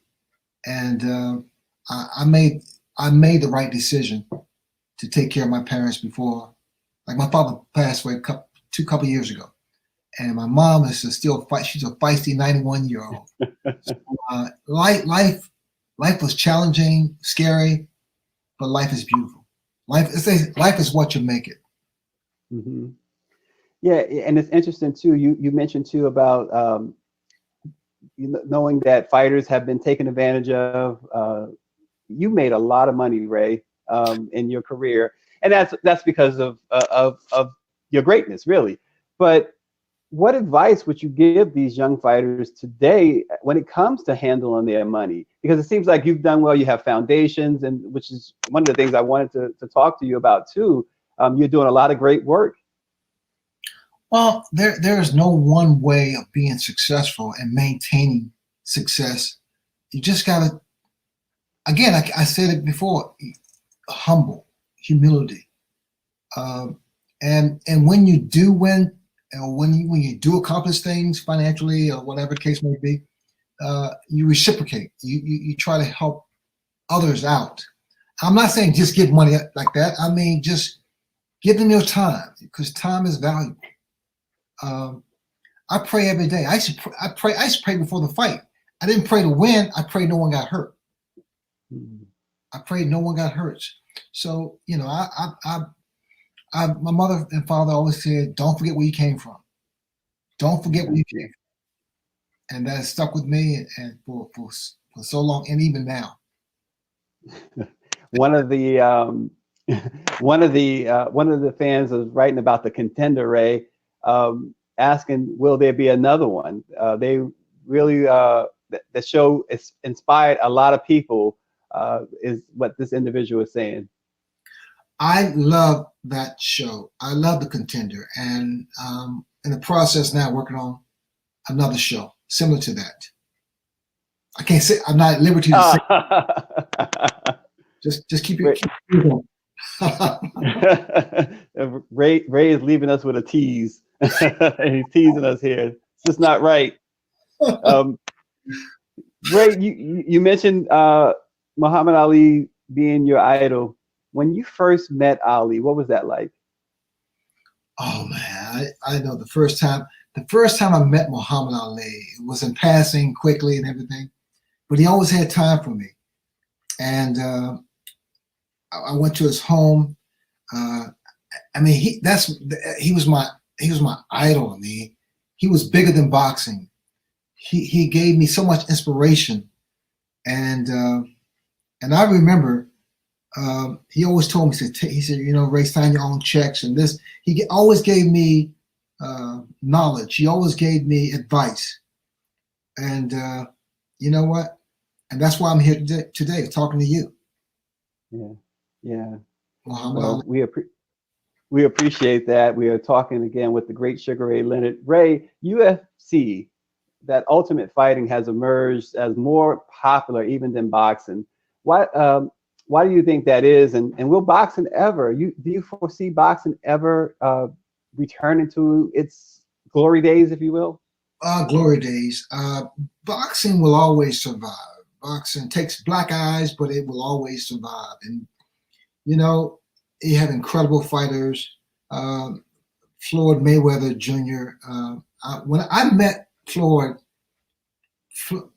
And I made the right decision to take care of my parents before, like my father passed away a couple years ago. And my mom is still she's a feisty 91-year-old. So, life was challenging, scary, but life is beautiful. Life is what you make it. Mm-hmm. Yeah, and it's interesting too. You mentioned too about knowing that fighters have been taken advantage of. You made a lot of money, Ray, in your career, and that's because of your greatness, really. But what advice would you give these young fighters today when it comes to handling their money? Because it seems like you've done well. You have foundations, and which is one of the things I wanted to talk to you about too. You're doing a lot of great work. Well, there is no one way of being successful and maintaining success. You just gotta, again, I said it before, humble, humility, and when you do win, and when you do accomplish things financially or whatever the case may be, you reciprocate. You try to help others out. I'm not saying just give money like that. I mean, just give them your time, because time is valuable. I pray every day. I used to pray before the fight. I didn't pray to win. I prayed no one got hurt. I prayed no one got hurt. So, you know, my mother and father always said, don't forget where you came from. Don't forget where you came from. And that has stuck with me and for so long, and even now. One of the fans was writing about the Contender, Ray, asking, will there be another one? They really, the show inspired a lot of people, is what this individual is saying. I love that show. I love the Contender, and in the process now working on another show similar to that. I can't say, I'm not at liberty to say. Just keep it going. Ray is leaving us with a tease. And he's teasing us here. It's just not right. Ray, you mentioned Muhammad Ali being your idol. When you first met Ali, what was that like? Oh man, I know the first time I met Muhammad Ali, it was in passing quickly and everything, but he always had time for me. And I went to his home. I mean, he was my idol. I mean, he was bigger than boxing. He gave me so much inspiration, and I remember he always told me, he said, you know, Ray, sign your own checks and this. He always gave me knowledge. He always gave me advice, and you know what? And that's why I'm here today talking to you. Yeah. Well, we appreciate that. We are talking again with the great Sugar Ray Leonard. Ray, UFC, that Ultimate Fighting has emerged as more popular even than boxing. Why do you think that is? And will boxing ever? Do you foresee boxing ever returning to its glory days, if you will? Glory days. Boxing will always survive. Boxing takes black eyes, but it will always survive. And you know, you have incredible fighters. Floyd Mayweather Jr. When I met Floyd,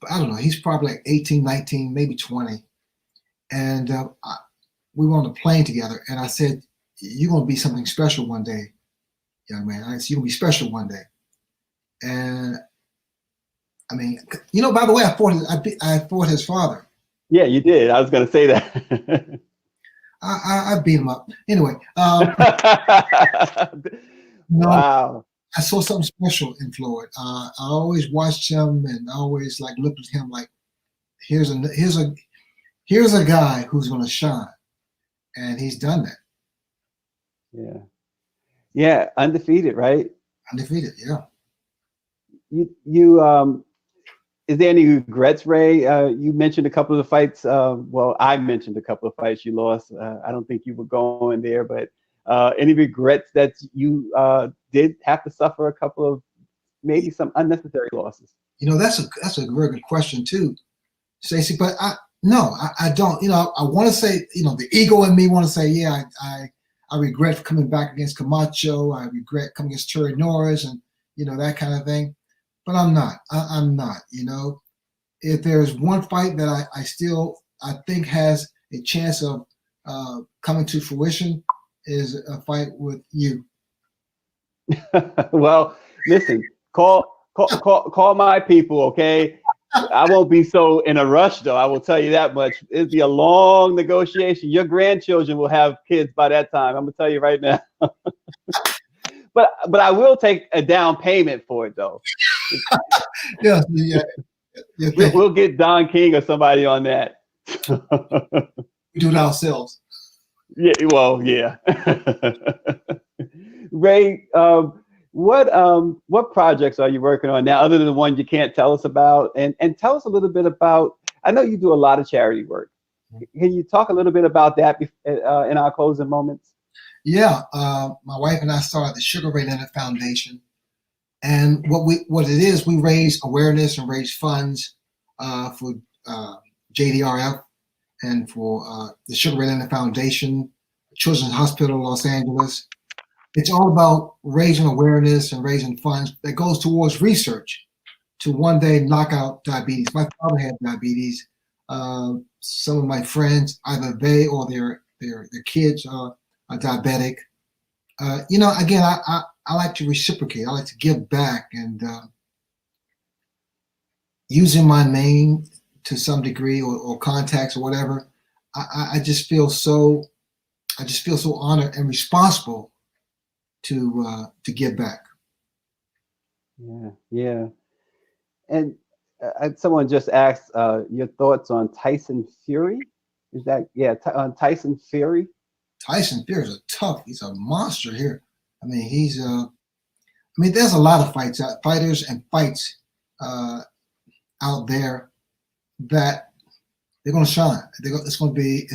I don't know, he's probably like 18, 19, maybe 20. And we were on a plane together, and I said, "You're going to be something special one day, young man. I said, you're going to be special one day." And I mean, you know, by the way, I fought his father. Yeah, you did. I was going to say that. I beat him up. Anyway. Wow. I saw something special in Floyd. I always watched him and I always like looked at him like, here's a guy who's going to shine, and he's done that. Yeah, undefeated, right? Undefeated, yeah. You is there any regrets, Ray? You mentioned a couple of fights. Well, I mentioned a couple of fights you lost. I don't think you were going there, but any regrets that you did have to suffer a couple of maybe some unnecessary losses? You know, that's a very good question too, Stacy. But no, I don't. You know, I want to say, you know, the ego in me want to say, yeah, I regret coming back against Camacho. I regret coming against Terry Norris, and you know, that kind of thing. But I'm not. I'm not. You know, if there's one fight that I think has a chance of coming to fruition, is a fight with you. Well, listen, call my people, okay? I won't be so in a rush, though. I will tell you that much. It'll be a long negotiation. Your grandchildren will have kids by that time. I'm gonna tell you right now. But I will take a down payment for it, though. Yeah. We'll get Don King or somebody on that. We do it ourselves. Yeah. Well, yeah. Ray, what projects are you working on now, other than the one you can't tell us about? And tell us a little bit about. I know you do a lot of charity work. Can you talk a little bit about that in our closing moments? Yeah, my wife and I started the Sugar Ray Leonard Foundation, and what it is, we raise awareness and raise funds for JDRF and for the Sugar Ray Leonard Foundation, Children's Hospital Los Angeles. It's all about raising awareness and raising funds that goes towards research to one day knock out diabetes. My father had diabetes. Some of my friends, either they or their kids are diabetic. You know, again, I like to reciprocate. I like to give back, and using my name to some degree or contacts or whatever, I just feel so honored and responsible to give back. Yeah. And someone just asked your thoughts on Tyson Fury. Is that on Tyson Fury? Tyson Fury is he's a monster here. I mean, there's a lot of fighters and fights out there that they're going to shine. It's going to be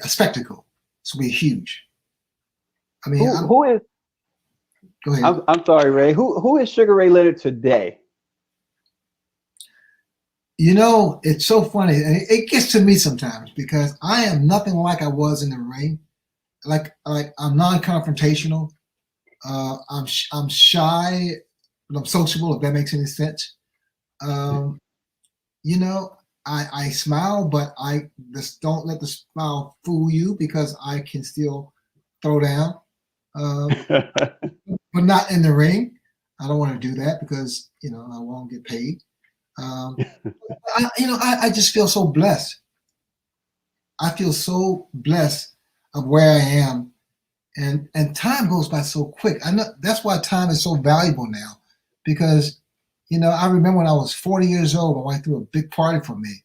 a spectacle. It's going to be huge. I mean, who is? Go ahead. I'm sorry, Ray. Who is Sugar Ray Leonard today? You know, it's so funny, and it gets to me sometimes because I am nothing like I was in the ring. Like I'm non-confrontational. I'm shy, but I'm sociable. If that makes any sense. You know, I smile, but I just don't let the smile fool you because I can still throw down, but not in the ring. I don't want to do that because I won't get paid. I just feel so blessed. I feel so blessed of where I am, and time goes by so quick. I know that's why time is so valuable now, because I remember when I was 40 years old, my wife threw a big party for me,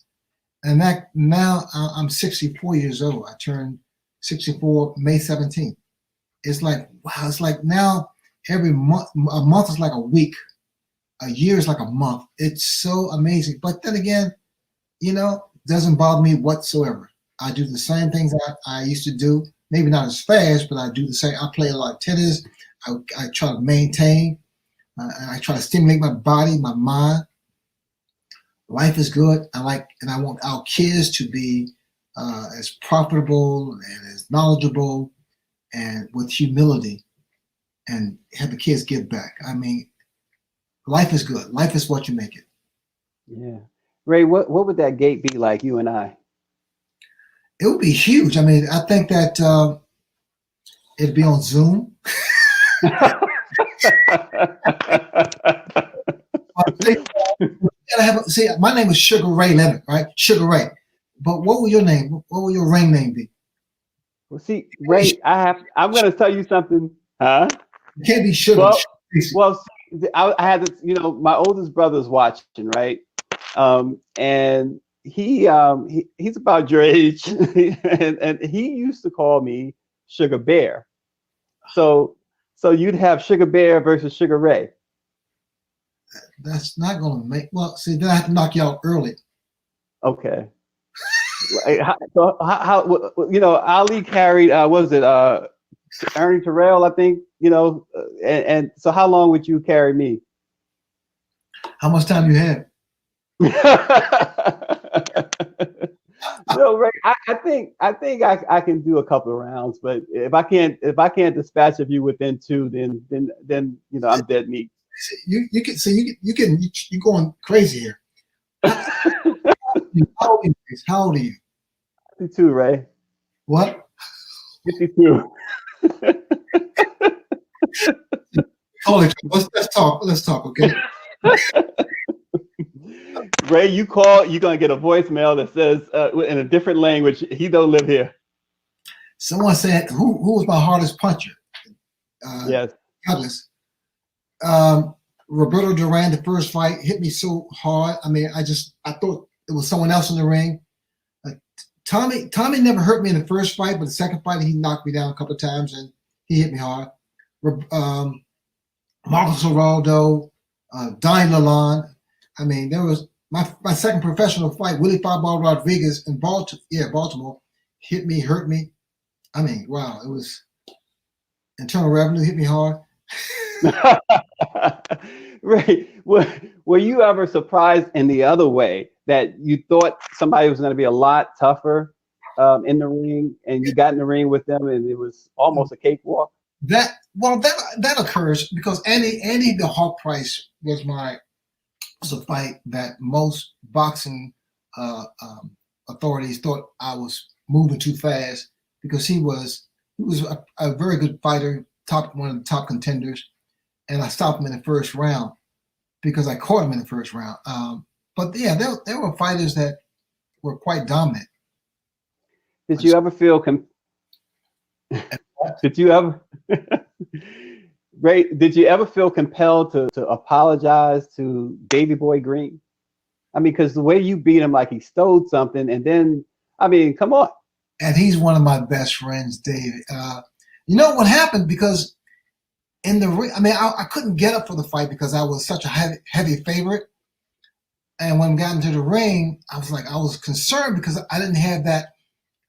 and that now I'm 64 years old. I turned 64 May 17th. It's like wow. It's like now every month, a month is like a week, a year is like a month. It's so amazing. But then again, doesn't bother me whatsoever. I do the same things I used to do. Maybe not as fast, but I do the same. I play a lot of tennis. I try to maintain. I try to stimulate my body, my mind. Life is good. I want our kids to be as profitable and as knowledgeable and with humility, and have the kids give back. I mean, life is good. Life is what you make it. Yeah. Ray, what would that gate be like, you and I? It would be huge. I mean, I think that it'd be on Zoom. See, my name is Sugar Ray Leonard, right? Sugar Ray. But what will your name? What will your ring name be? Well, see, Ray, I'm going to tell you something. Huh? It can't be Sugar. Well, see, I had this, my oldest brother's watching, right? And he's about your age, and he used to call me Sugar Bear. So you'd have Sugar Bear versus Sugar Ray. That's not going to make. Well, see, then I have to knock you out early. Okay. So how Ali carried what was it Ernie Terrell, I think, and so how long would you carry me? How much time you have? No, Ray, I think I can do a couple of rounds, but if I can't dispatch of you within 2, then I'm dead meat. You're going crazy here. How old are you? 52, Ray. What? 52. Let's talk, okay? Ray, you call, you're gonna get a voicemail that says in a different language, he don't live here. Someone said, who was my hardest puncher? Yes. Douglas. Roberto Durán, the first fight, hit me so hard. I mean, I thought it was someone else in the ring. Tommy never hurt me in the first fight, but the second fight, he knocked me down a couple of times and he hit me hard. Marcos Geraldo, Don Lalonde. I mean, there was my second professional fight, Willie Fireball Rodriguez in Baltimore, hit me, hurt me. I mean, wow, it was Internal Revenue hit me hard. Ray, were you ever surprised in the other way that you thought somebody was going to be a lot tougher in the ring, and you got in the ring with them, and it was almost a cakewalk? That occurs because Andy the Hawk Price was a fight that most boxing authorities thought I was moving too fast because he was a very good fighter, one of the top contenders, and I stopped him in the first round because I caught him in the first round. But yeah, there were fighters that were quite dominant. Did you ever feel Ray, did you ever feel compelled to apologize to Davey Boy Green? I mean, because the way you beat him like he stole something, and then, I mean, come on. And he's one of my best friends, David. You know what happened? Because in the ring, I mean, I couldn't get up for the fight because I was such a heavy favorite. And when I got into the ring, I was concerned because I didn't have that,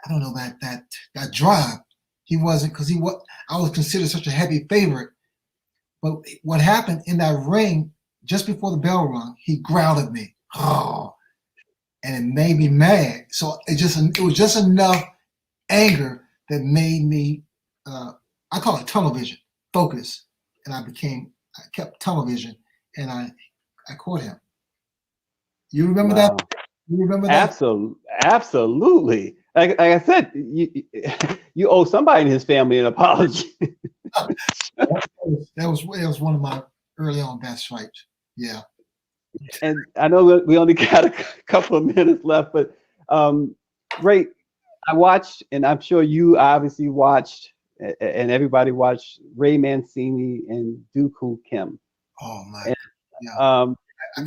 I don't know, that drive. He wasn't, because I was considered such a heavy favorite. But what happened in that ring, just before the bell rung, he growled at me. Oh, and it made me mad. So it was just enough anger that made me, I call it tunnel vision, focus. And I kept tunnel vision, and I caught him. You remember that? You remember that? Absolutely. Like I said, you owe somebody in his family an apology. That was one of my early on best fights. Yeah. And I know we only got a couple of minutes left, but Ray, I watched, and I'm sure you obviously watched, and everybody watched Ray Mancini and Dooku Kim. Oh my. And, yeah.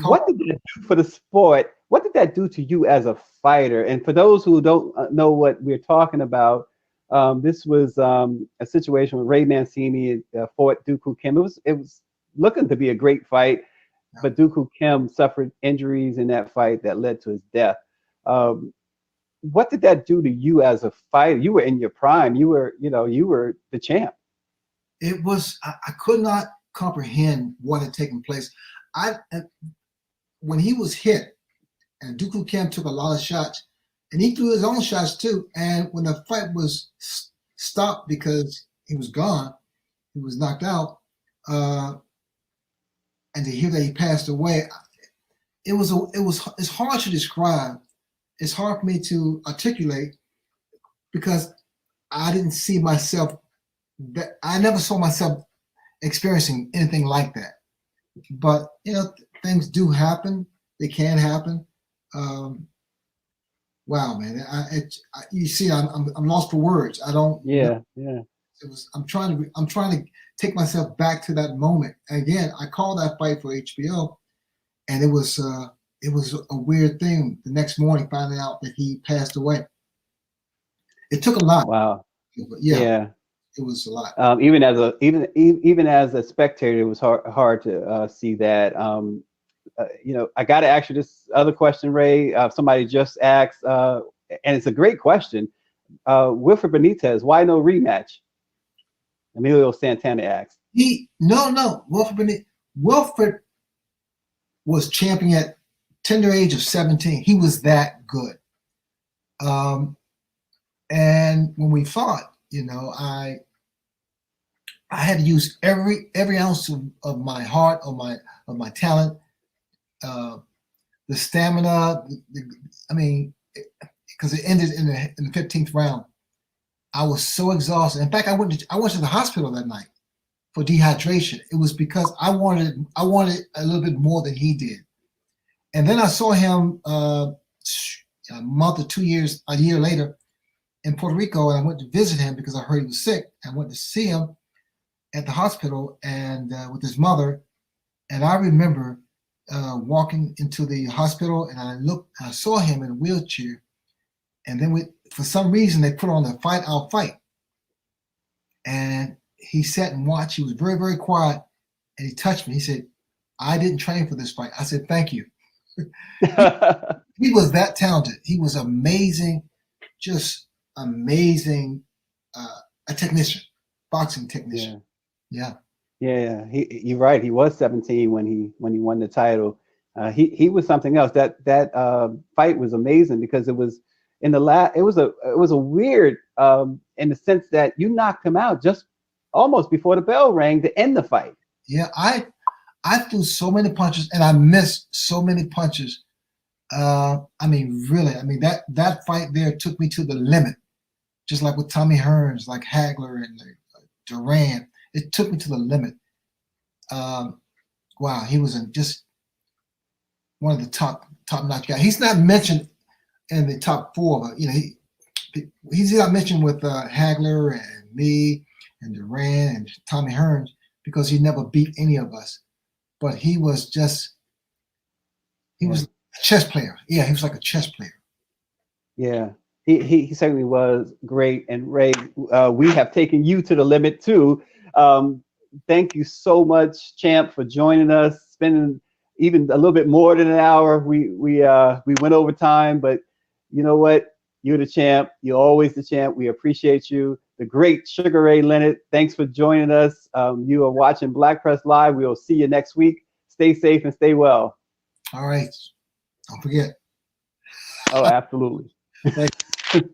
What did that do for the sport? What did that do to you as a fighter? And for those who don't know what we're talking about, this was a situation where Ray Mancini fought Dooku Kim. It was looking to be a great fight, but Dooku Kim suffered injuries in that fight that led to his death. What did that do to you as a fighter? You were in your prime. You were the champ. It was. I could not comprehend what had taken place. When he was hit, and Dooku Kim took a lot of shots, and he threw his own shots too. And when the fight was stopped because he was gone, he was knocked out, and to hear that he passed away, it's hard to describe. It's hard for me to articulate because I didn't see myself. I never saw myself experiencing anything like that. But things do happen. They can happen. Wow, man! You see, I'm lost for words. I don't. Yeah. I'm trying to take myself back to that moment. Again, I called that fight for HBO, and it was a weird thing. The next morning, finding out that he passed away. It took a lot. Wow. Yeah. It was a lot. Even as a spectator, it was hard to see that. I got to ask you this other question, Ray. Somebody just asked, and it's a great question. Wilfred Benitez, why no rematch? Emilio Santana asked. No. Wilfred was champion at tender age of 17. He was that good. And when we fought, I had to use every ounce of my heart, of my talent, the stamina. Because it ended in the 15th round. I was so exhausted. In fact, I went to the hospital that night for dehydration. It was because I wanted a little bit more than he did. And then I saw him a month or 2 years, a year later, in Puerto Rico, and I went to visit him because I heard he was sick. I went to see him at the hospital and with his mother. And I remember walking into the hospital, and I saw him in a wheelchair. And then for some reason, they put on the Fight I'll Fight. And he sat and watched. He was very, very quiet. And he touched me. He said, "I didn't train for this fight." I said, "Thank you." He was that talented. He was amazing, just amazing, a technician, boxing technician. Yeah. You're right. He was 17 when he won the title. He was something else. That fight was amazing because it was in the it was a weird in the sense that you knocked him out just almost before the bell rang to end the fight. Yeah, I threw so many punches and I missed so many punches. Really, that fight there took me to the limit, just like with Tommy Hearns, like Hagler and Duran. It took me to the limit. Wow, he was just one of the top-notch guys. He's not mentioned in the top four, but he's not mentioned with Hagler and me and Duran and Tommy Hearns because he never beat any of us. But he was a chess player. Yeah, he was like a chess player. Yeah, he certainly was great. And Ray, we have taken you to the limit too. Thank you so much, champ, for joining us, spending even a little bit more than an hour. We went over time, but you know what? You're the champ. You're always the champ. We appreciate you. The great Sugar Ray Leonard, thanks for joining us. You are watching Black Press Live. We will see you next week. Stay safe and stay well. All right. Don't forget. Oh, absolutely. Thank you.